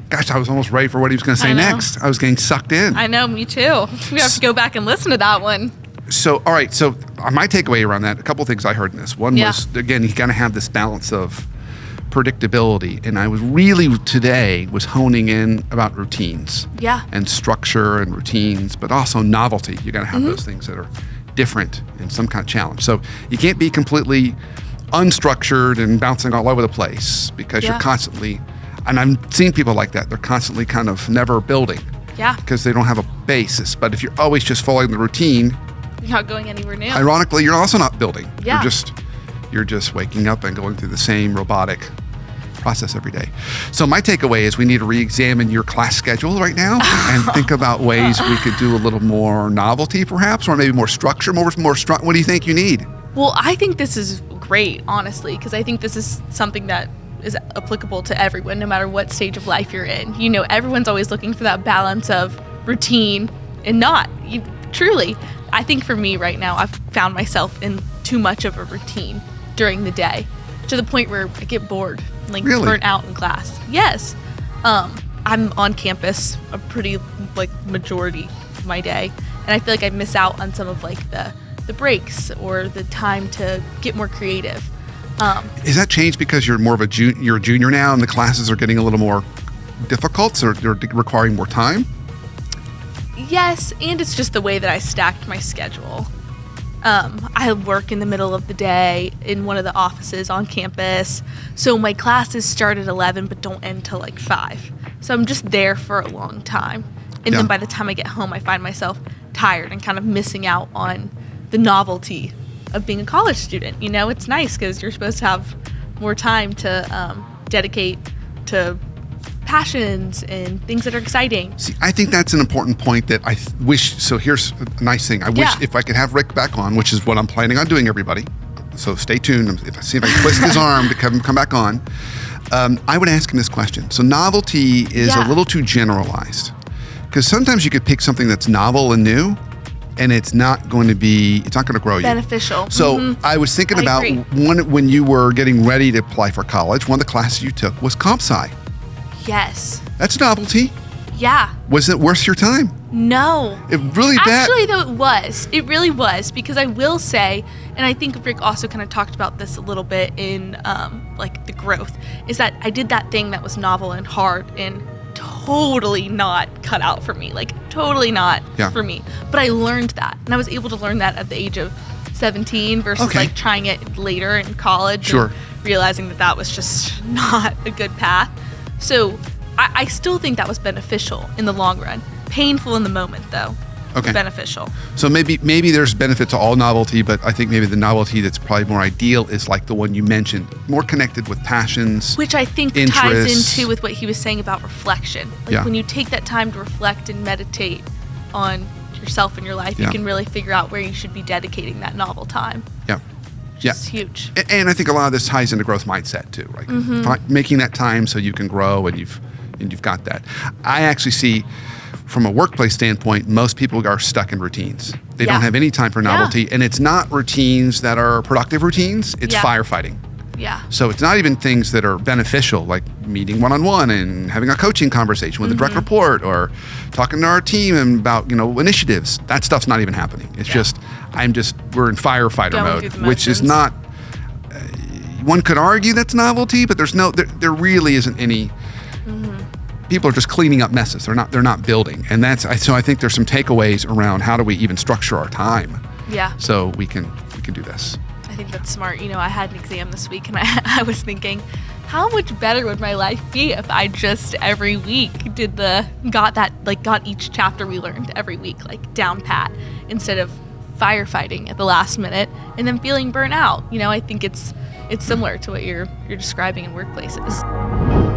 Gosh, I was almost ready for what he was going to say next. I was getting sucked in. I know, me too. We have to go back and listen to that one. So, all right. So my takeaway around that, a couple of things I heard in this. One was, again, you got to have this balance of predictability. And I was really today was honing in about routines. Yeah. And structure and routines, but also novelty. You got to have those things that are different and some kind of challenge. So you can't be completely unstructured and bouncing all over the place because you're constantly, and I've seen people like that. They're constantly kind of never building. Yeah. Because they don't have a basis. But if you're always just following the routine, you're not going anywhere new. Ironically, you're also not building. Yeah. You're just waking up and going through the same robotic process every day. So my takeaway is we need to re-examine your class schedule right now and think about ways we could do a little more novelty perhaps, or maybe more structure, what do you think you need? Well, I think this is great, honestly, because I think this is something that is applicable to everyone, no matter what stage of life you're in. You know, everyone's always looking for that balance of routine and not. Truly, I think for me right now, I've found myself in too much of a routine during the day, to the point where I get bored, like burnt out in class. Yes. I'm on campus a pretty majority of my day, and I feel like I miss out on some of the breaks or the time to get more creative. Is that changed because you're more of you're a junior now and the classes are getting a little more difficult, so they're requiring more time? Yes, and it's just the way that I stacked my schedule. I work in the middle of the day in one of the offices on campus, so my classes start at 11 but don't end till 5. So I'm just there for a long time. And then by the time I get home, I find myself tired and kind of missing out on the novelty of being a college student. You know, it's nice because you're supposed to have more time to dedicate to passions and things that are exciting. See, I think that's an important point that I wish, so here's a nice thing. I wish if I could have Rick back on, which is what I'm planning on doing, everybody. So stay tuned. If I see if I can twist his arm to come back on, I would ask him this question. So novelty is a little too generalized, because sometimes you could pick something that's novel and new, and it's not going to grow you. Beneficial. So I was thinking about when you were getting ready to apply for college, one of the classes you took was comp sci. Yes. That's novelty. Yeah. Was it worth your time? No. It really bad. Actually, though, it was. It really was, because I will say, and I think Rick also kind of talked about this a little bit in the growth, is that I did that thing that was novel and hard and totally not cut out for me. Totally not for me. But I learned that, and I was able to learn that at the age of 17 versus trying it later in college and realizing that was just not a good path. So I still think that was beneficial in the long run. Painful in the moment, though. Okay. Beneficial. So maybe there's benefit to all novelty, but I think maybe the novelty that's probably more ideal is like the one you mentioned, more connected with passions, which I think ties into with what he was saying about reflection. When you take that time to reflect and meditate on yourself and your life, you can really figure out where you should be dedicating that novel time. Yeah. It's huge. And I think a lot of this ties into growth mindset too, right? Making that time so you can grow, and you've got that. I actually see, from a workplace standpoint, most people are stuck in routines. They don't have any time for novelty, and it's not routines that are productive routines. It's firefighting. Yeah. So it's not even things that are beneficial, like meeting one-on-one and having a coaching conversation with a direct report, or talking to our team about initiatives. That stuff's not even happening. It's just we're in firefighter mode, which is not. One could argue that's novelty, but there really isn't any. People are just cleaning up messes. They're not building, and so I think there's some takeaways around how do we even structure our time. Yeah. So we can do this. I think that's smart. I had an exam this week, and I was thinking, how much better would my life be if I just every week got each chapter we learned every week down pat, instead of firefighting at the last minute and then feeling burnt out. I think it's similar to what you're describing in workplaces.